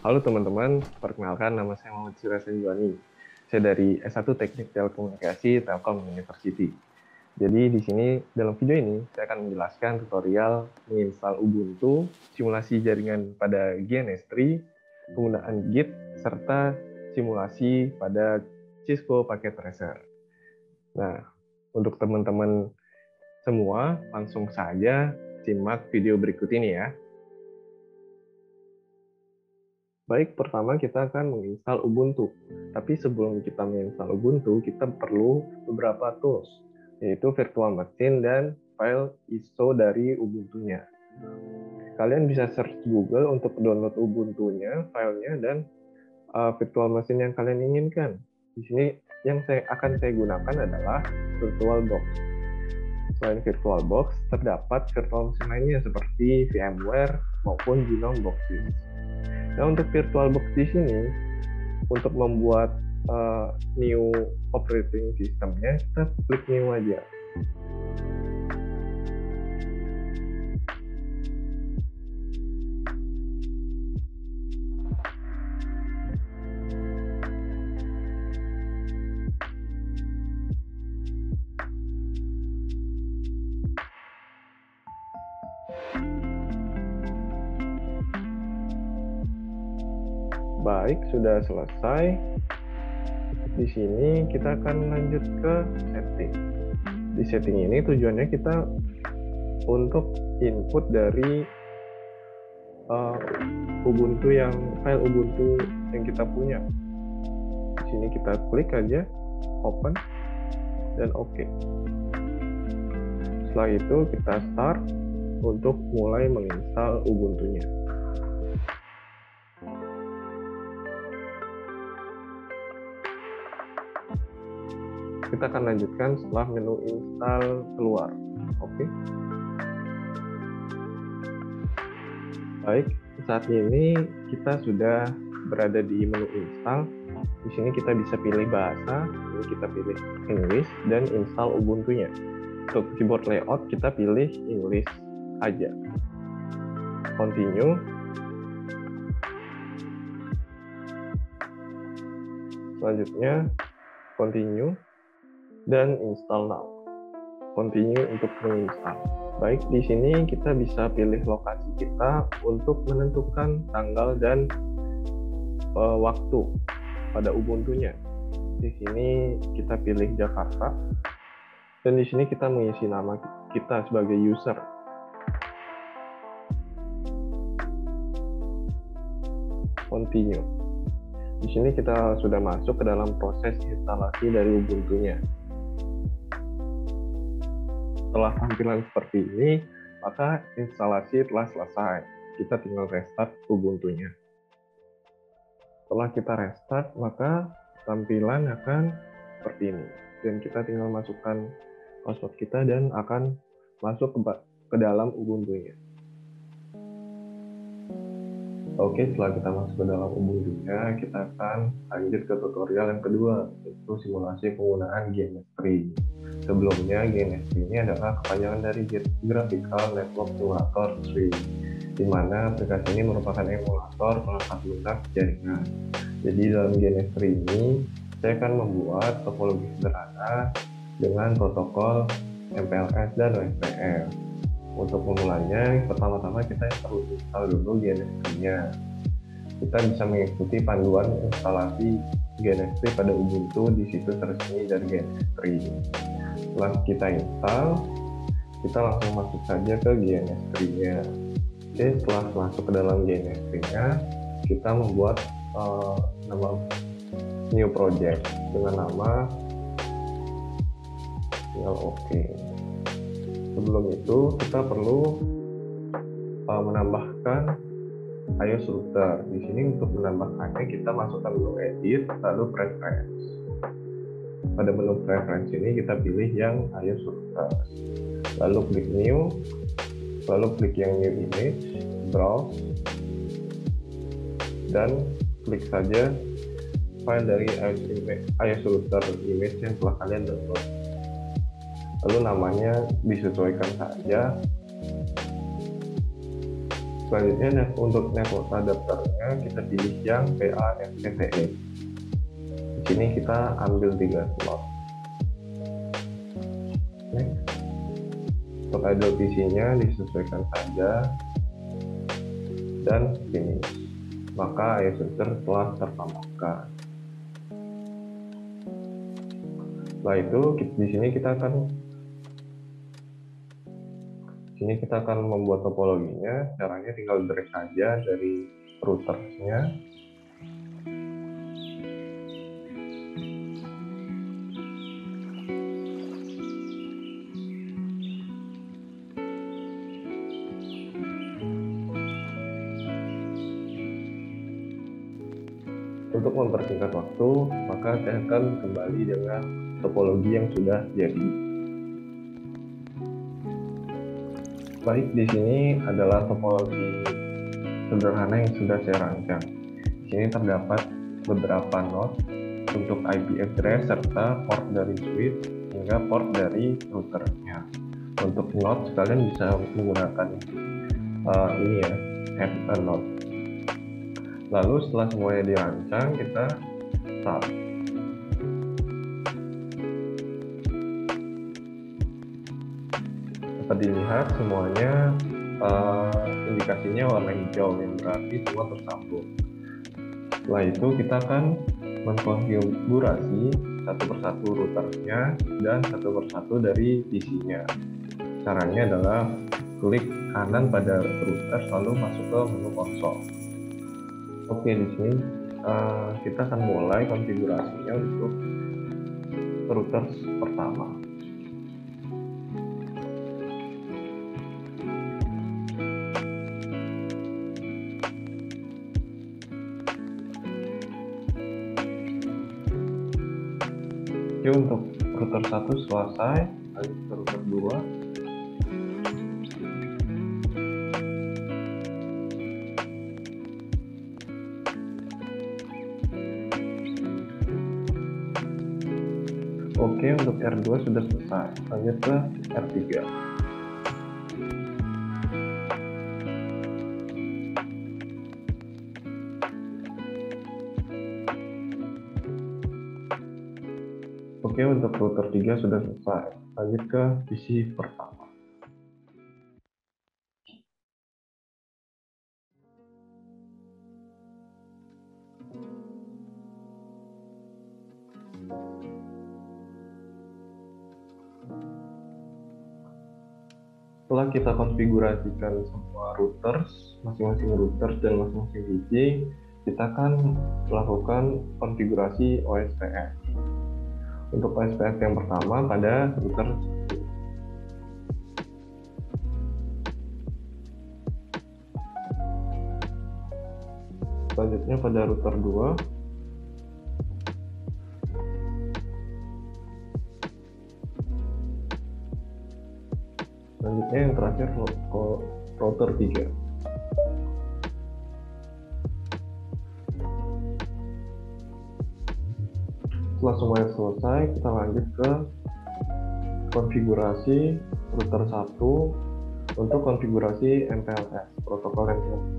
Halo teman-teman, perkenalkan nama saya Muhammad Sirasan Juwani. Saya dari S1 Teknik Telekomunikasi Telkom University. Jadi di sini dalam video ini saya akan menjelaskan tutorial menginstal Ubuntu, simulasi jaringan pada GNS3, penggunaan Git, serta simulasi pada Cisco Packet Tracer. Nah, untuk teman-teman semua, langsung saja simak video berikut ini ya. Baik, pertama kita akan menginstal Ubuntu. Tapi sebelum kita menginstal Ubuntu, kita perlu beberapa tools, yaitu virtual machine dan file ISO dari Ubuntu-nya. Kalian bisa search Google untuk download Ubuntu-nya, filenya, dan virtual machine yang kalian inginkan. Di sini yang akan saya gunakan adalah VirtualBox. Selain VirtualBox, terdapat virtual machine lainnya seperti VMware maupun GNOME Boxes. Nah, untuk VirtualBox di sini, untuk membuat new operating systemnya, kita klik new aja. Baik, sudah selesai. Di sini kita akan lanjut ke setting. Di setting ini tujuannya kita untuk input dari Ubuntu file Ubuntu yang kita punya. Di sini kita klik aja open dan OK. Setelah itu kita start untuk mulai menginstal Ubuntu-nya. Kita akan lanjutkan setelah menu install keluar. Oke. Baik, saat ini kita sudah berada di menu install. Di sini kita bisa pilih bahasa, ini kita pilih English dan install Ubuntu-nya. Untuk keyboard layout kita pilih English aja. Continue. Selanjutnya continue dan install now. Continue untuk menginstal. Baik, di sini kita bisa pilih lokasi kita untuk menentukan tanggal dan waktu pada Ubuntu-nya. Di sini kita pilih Jakarta. Dan di sini kita mengisi nama kita sebagai user. Continue. Di sini kita sudah masuk ke dalam proses instalasi dari Ubuntu-nya. Setelah tampilan seperti ini, maka instalasi telah selesai. Kita tinggal restart Ubuntu-nya. Setelah kita restart, maka tampilan akan seperti ini. Dan kita tinggal masukkan password kita dan akan masuk ke dalam Ubuntu-nya. Oke, setelah kita masuk ke dalam Ubuntu-nya, kita akan lanjut ke tutorial yang kedua, yaitu simulasi penggunaan GNS3. Sebelumnya, GNS3 ini adalah kepanjangan dari Graphical Network Simulator 3, di mana aplikasi ini merupakan emulator perangkat lunak jaringan. Jadi dalam GNS3 ini, saya akan membuat topologi sederhana dengan protokol MPLS dan OSPF. Untuk memulainya, pertama-tama kita perlu install dulu GNS3-nya. Kita bisa mengikuti panduan instalasi GNS3 pada Ubuntu di situs resmi dari GNS3. Setelah kita install, kita langsung masuk saja ke GNS3-nya. Oke, setelah masuk ke dalam GNS3-nya, kita membuat nama new project dengan nama tinggal OK. Sebelum itu kita perlu menambahkan iOS router. Di sini untuk menambahkannya kita masukkan menu edit lalu preference. Pada menu preference ini kita pilih yang iOS router. Lalu klik new, lalu klik yang new image, browse, dan klik saja file dari iOS router image yang telah kalian download. Lalu namanya disesuaikan saja. Selanjutnya untuk network adapternya kita pilih yang PA-FTTE. Di sini kita ambil 3 slot. Next. Untuk idle PC-nya disesuaikan saja dan finish. Maka IO switcher telah tertambahkan. Setelah itu di sini kita akan membuat topologinya. Caranya tinggal drag saja dari routernya. Untuk mempersingkat waktu, maka saya akan kembali dengan topologi yang sudah jadi. Baik, di sini adalah topologi sederhana yang sudah saya rancang. Di sini terdapat beberapa node untuk IP address serta port dari switch hingga port dari routernya. Untuk node kalian bisa menggunakan ini ya, add a node. Lalu setelah semuanya dirancang, kita start. Dapat dilihat semuanya indikasinya warna hijau, yang berarti semua tersambung. Setelah itu kita akan mengkonfigurasi satu persatu routernya dan satu persatu dari PC-nya. Caranya adalah klik kanan pada router lalu masuk ke menu konsol. Oke, di sini kita akan mulai konfigurasinya untuk router pertama. Oke, untuk router 1 selesai, lanjut ke router 2. Oke, untuk R2 sudah selesai, lanjut ke R3. Oke, untuk router 3 sudah selesai, lanjut ke PC pertama. Setelah kita konfigurasikan semua routers, masing-masing routers dan masing-masing PC, kita akan melakukan konfigurasi OSPF. Untuk OSPF yang pertama pada router 1. Selanjutnya pada router 2. Selanjutnya yang terakhir router 3. Setelah semuanya selesai, kita lanjut ke konfigurasi router 1 untuk konfigurasi MPLS, protokol MPLS.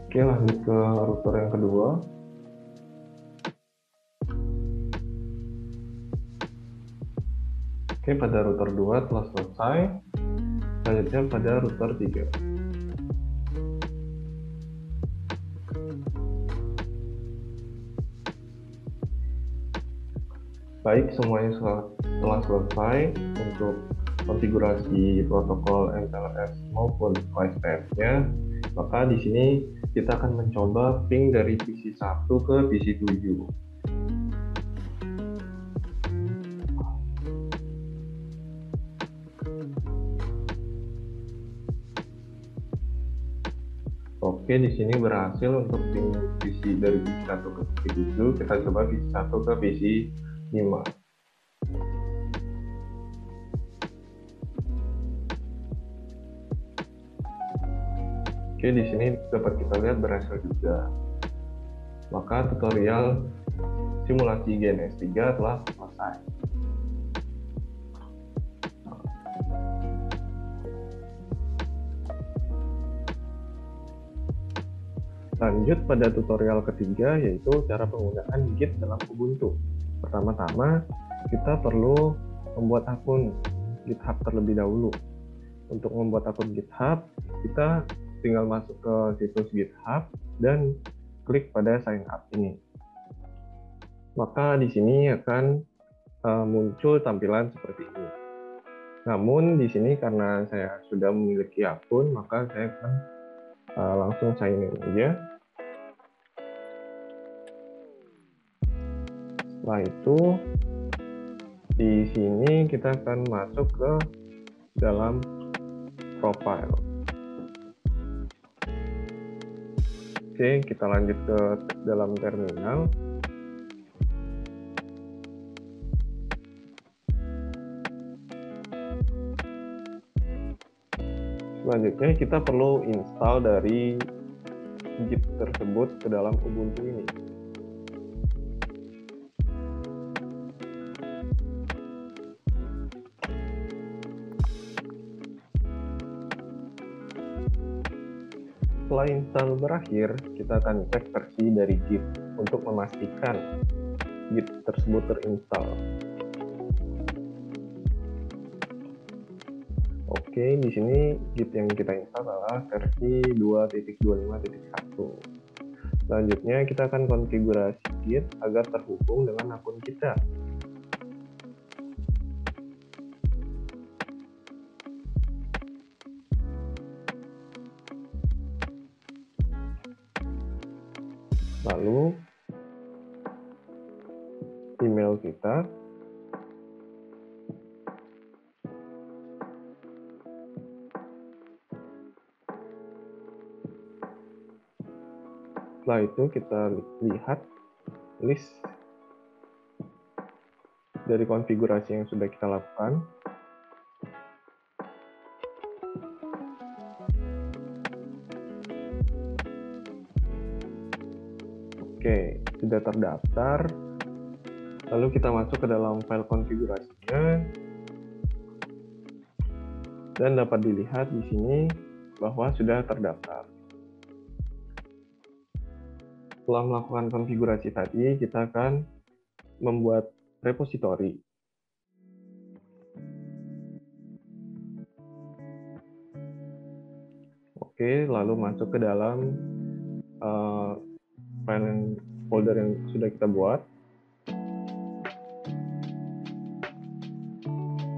Oke, lanjut ke router yang kedua. Oke, pada router 2 telah selesai. Selanjutnya pada router 3. Baik, semuanya telah selesai untuk konfigurasi protokol MPLS maupun OSPF-nya. Maka di sini kita akan mencoba ping dari PC 1 ke PC 7. Oke, di sini berhasil untuk ping PC dari PC 1 ke PC 7. Kita coba PC 1 ke PC 5. Oke, di sini dapat kita lihat berhasil juga. Maka tutorial simulasi GNS3 telah selesai. Lanjut pada tutorial ketiga, yaitu cara penggunaan Git dalam Ubuntu. Pertama-tama, kita perlu membuat akun GitHub terlebih dahulu. Untuk membuat akun GitHub, kita tinggal masuk ke situs GitHub dan klik pada sign up ini. Maka di sini akan muncul tampilan seperti ini. Namun di sini karena saya sudah memiliki akun, maka saya akan langsung sign in aja. Setelah itu di sini kita akan masuk ke dalam profile. Oke, kita lanjut ke dalam terminal. Selanjutnya kita perlu install dari Git tersebut ke dalam Ubuntu ini. Setelah install berakhir, kita akan cek versi dari Git untuk memastikan Git tersebut terinstall. Oke, di sini Git yang kita install adalah versi 2.25.1. Selanjutnya kita akan konfigurasi Git agar terhubung dengan akun kita. Lalu email kita, setelah itu kita lihat list dari konfigurasi yang sudah kita lakukan. Oke, sudah terdaftar. Lalu kita masuk ke dalam file konfigurasinya. Dan dapat dilihat di sini bahwa sudah terdaftar. Setelah melakukan konfigurasi tadi, kita akan membuat repositori. Oke, lalu masuk ke dalam file folder yang sudah kita buat.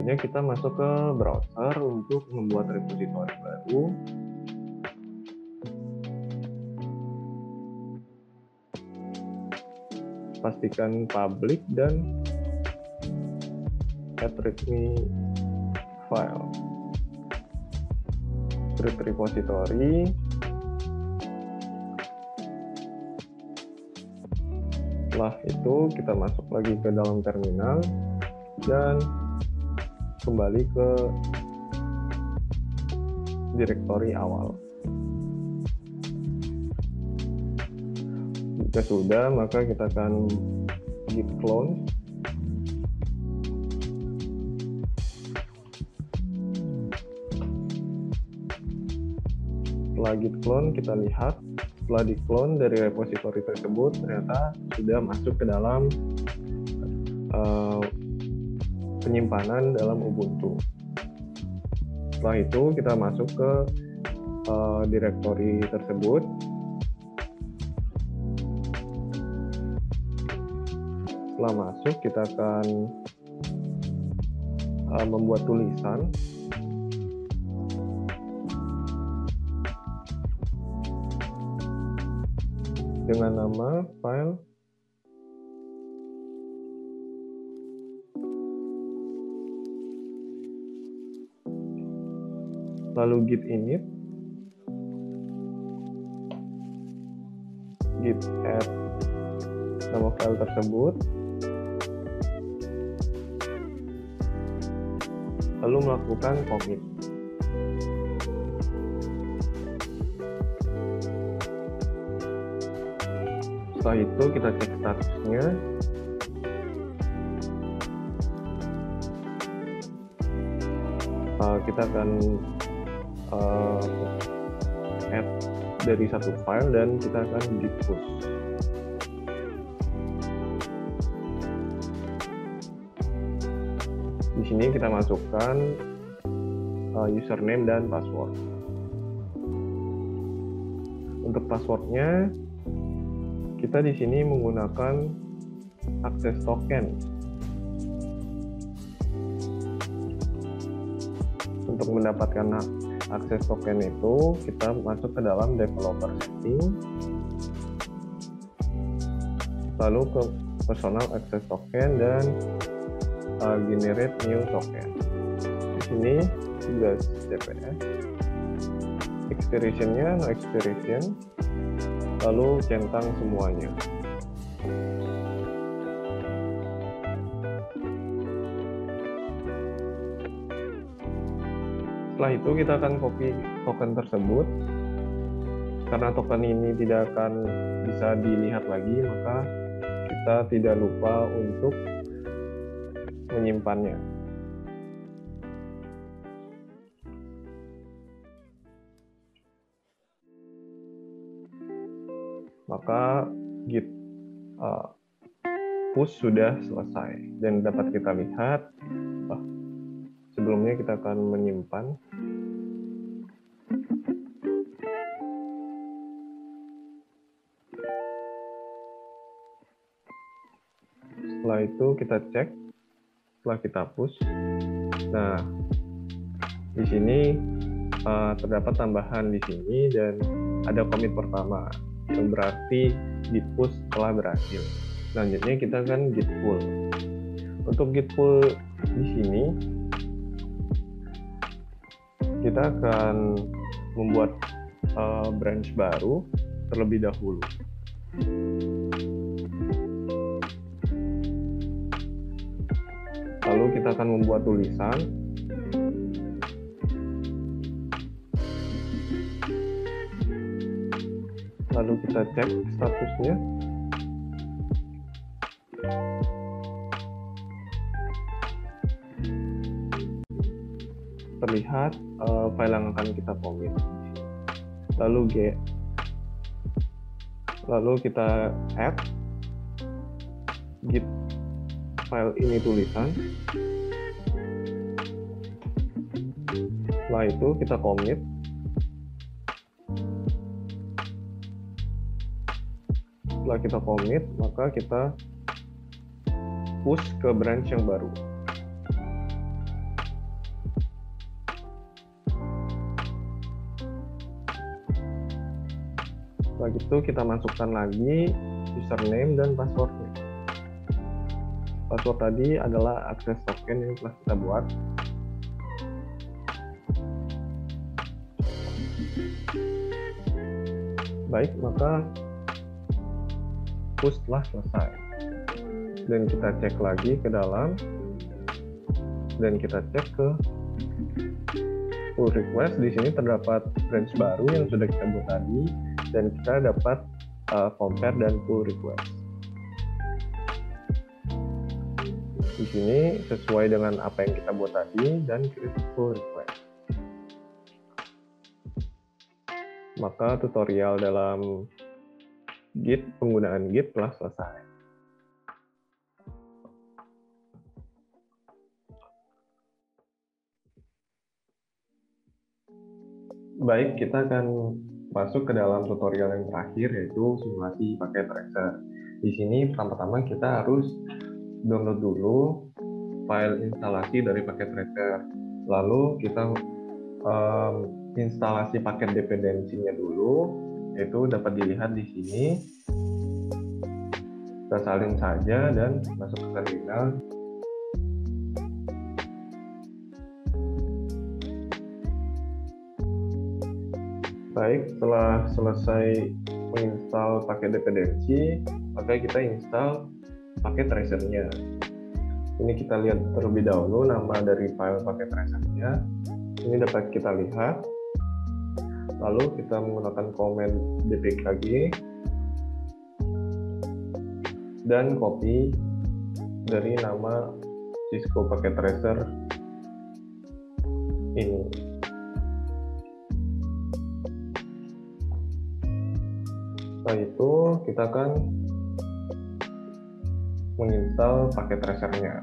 Kemudian kita masuk ke browser untuk membuat repositori baru. Pastikan public dan add readme file. Create repository. Setelah itu kita masuk lagi ke dalam terminal dan kembali ke direktori awal. Jika sudah, maka kita akan git clone. Setelah git clone, kita lihat setelah di-clone dari repository tersebut ternyata sudah masuk ke dalam penyimpanan dalam Ubuntu. Setelah itu kita masuk ke direktori tersebut. Setelah masuk, kita akan membuat tulisan. Dengan nama file lalu git init, git add nama file tersebut, lalu melakukan commit. Setelah itu kita cek statusnya. Kita akan add dari satu file dan kita akan git push. Di sini kita masukkan username dan password. Untuk passwordnya, kita di sini menggunakan access token. Untuk mendapatkan akses token itu, kita masuk ke dalam developer setting, lalu ke personal access token dan generate new token. Di sini juga DPS, expiration-nya no expiration, lalu centang semuanya. Setelah itu kita akan copy token tersebut. Karena token ini tidak akan bisa dilihat lagi, maka kita tidak lupa untuk menyimpannya. Maka git push sudah selesai dan dapat kita lihat. Sebelumnya kita akan menyimpan. Setelah itu kita cek, setelah kita push. Nah, di sini terdapat tambahan di sini dan ada commit pertama, yang berarti git push telah berhasil. Selanjutnya kita akan git pull. Untuk git pull di sini kita akan membuat branch baru terlebih dahulu. Lalu kita akan membuat tulisan. Lalu kita cek statusnya. Terlihat file yang akan kita commit. Lalu kita add git file ini tulisan. Setelah itu kita commit. Setelah kita commit, maka kita push ke branch yang baru. Setelah itu kita masukkan lagi username dan passwordnya. Password tadi adalah access token yang telah kita buat. Baik, maka push telah selesai. Dan kita cek lagi ke dalam. Dan kita cek ke pull request. Di sini terdapat branch baru yang sudah kita buat tadi. Dan kita dapat compare dan pull request. Di sini sesuai dengan apa yang kita buat tadi dan create pull request. Maka tutorial dalam Git, penggunaan Git telah selesai. Baik, kita akan masuk ke dalam tutorial yang terakhir, yaitu simulasi pakai tracer. Di sini pertama-tama kita harus download dulu file instalasi dari paket tracer. Lalu kita instalasi paket dependensinya dulu, yaitu dapat dilihat di sini. Kita salin saja dan masuk ke terminal. Baik, setelah selesai menginstal paket dependensi, maka kita install paket tracernya. Ini kita lihat terlebih dahulu nama dari file paket tracernya. Ini dapat kita lihat. Lalu kita menggunakan command dpkg dan copy dari nama Cisco paket tracer ini. Setelah itu kita akan menginstal paket tracernya.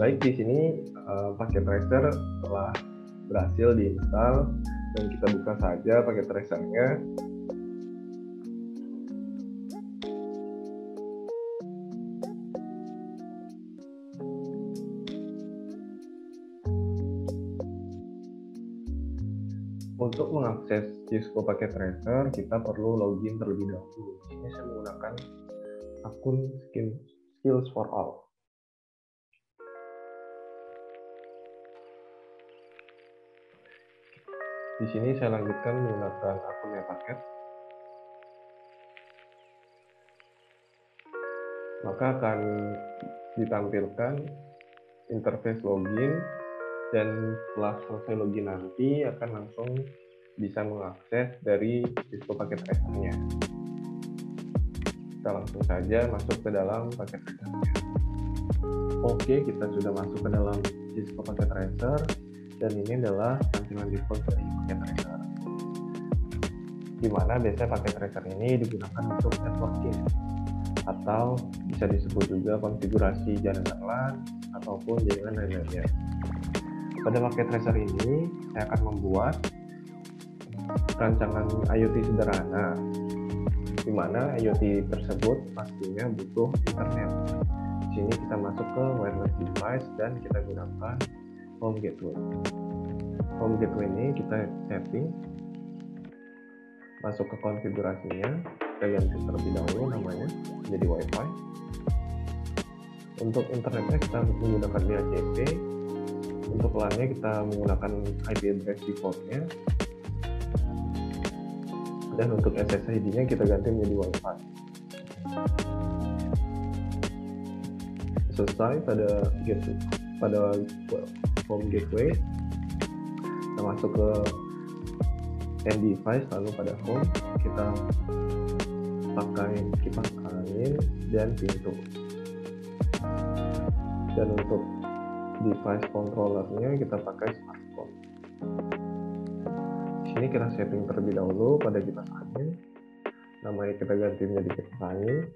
Baik, di sini paket tracer telah berhasil diinstal dan kita buka saja paket tracernya. Untuk mengakses Cisco Packet Tracer, kita perlu login terlebih dahulu. Di sini saya menggunakan akun Skills for All. Di sini saya lanjutkan menggunakan akunnya paket. Maka akan ditampilkan interface login, dan setelah selesai login nanti akan langsung bisa mengakses dari Cisco Packet Tracer-nya. Kita langsung saja masuk ke dalam paket tracer-nya. Oke, kita sudah masuk ke dalam Cisco Packet Tracer, dan ini adalah tampilan default dari paket tracer. Di mana biasanya paket tracer ini digunakan untuk networking, atau bisa disebut juga konfigurasi jaringan LAN ataupun jaringan lain-lainnya. Pada paket tracer ini, saya akan membuat rancangan IoT sederhana, di mana IoT tersebut pastinya butuh internet. Di sini kita masuk ke wireless device dan kita gunakan home gateway. Home gateway ini kita setting, masuk ke konfigurasinya, kita ganti terlebih dahulu namanya menjadi WiFi. Untuk internetnya kita menggunakan DHCP. Untuk LAN-nya kita menggunakan IP address default-nya, dan untuk SSID-nya kita ganti menjadi Wi-Fi. Selesai pada home gateway, kita masuk ke end device, lalu pada home kita pakai kipas angin dan pintu. Dan untuk device controllernya kita pakai smartphone. Di sini kita setting terlebih dahulu pada kipas angin, namanya kita ganti menjadi kipas angin.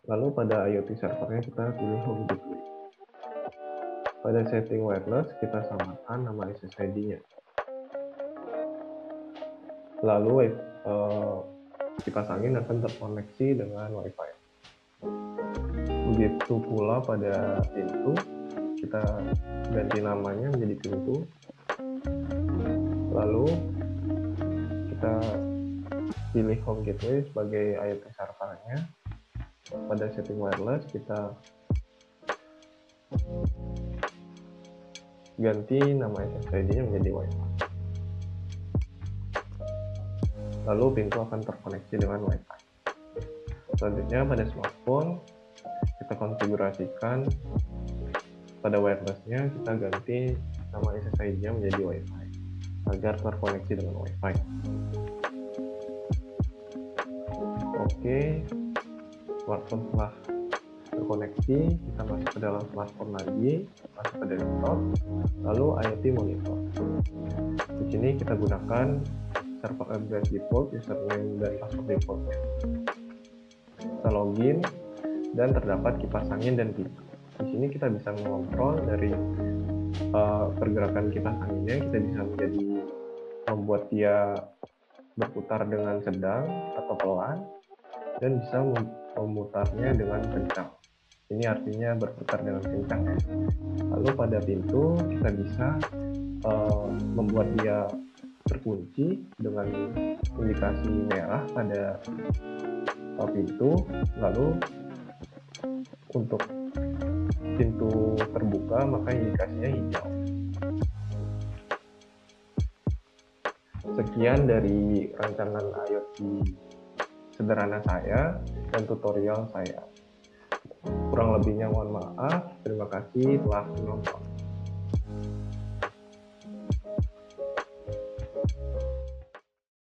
Lalu pada IoT servernya kita pilih home gateway. Pada setting wireless kita samakan nama SSID-nya. Lalu kipas angin akan terkoneksi dengan Wi-Fi. Begitu pula pada pintu, kita ganti namanya menjadi pintu. Lalu kita pilih home gateway sebagai IoT servernya. Pada setting wireless kita ganti nama SSID-nya menjadi Wi-Fi. Lalu pintu akan terkoneksi dengan Wi-Fi. Selanjutnya pada smartphone kita konfigurasikan pada wireless-nya, kita ganti nama SSID-nya menjadi Wi-Fi agar terkoneksi dengan Wi-Fi. Oke, smartphone telah terkoneksi, kita masuk ke dalam smartphone lagi, masuk ke desktop, lalu IoT monitor. Di sini kita gunakan server address default, username dan password defaultnya. Kita login dan terdapat kipas angin dan pintu. Di sini kita bisa mengontrol dari pergerakan kipas anginnya, kita bisa membuat dia berputar dengan sedang atau pelan, dan bisa memutarnya dengan kencang. Ini artinya berputar dengan kencang ya. Lalu pada pintu kita bisa membuat dia terkunci dengan indikasi merah pada pintu, lalu untuk pintu terbuka maka indikasinya hijau. Sekian dari rancangan IoT sederhana saya dan tutorial saya. Kurang lebihnya mohon maaf. Terima kasih telah menonton.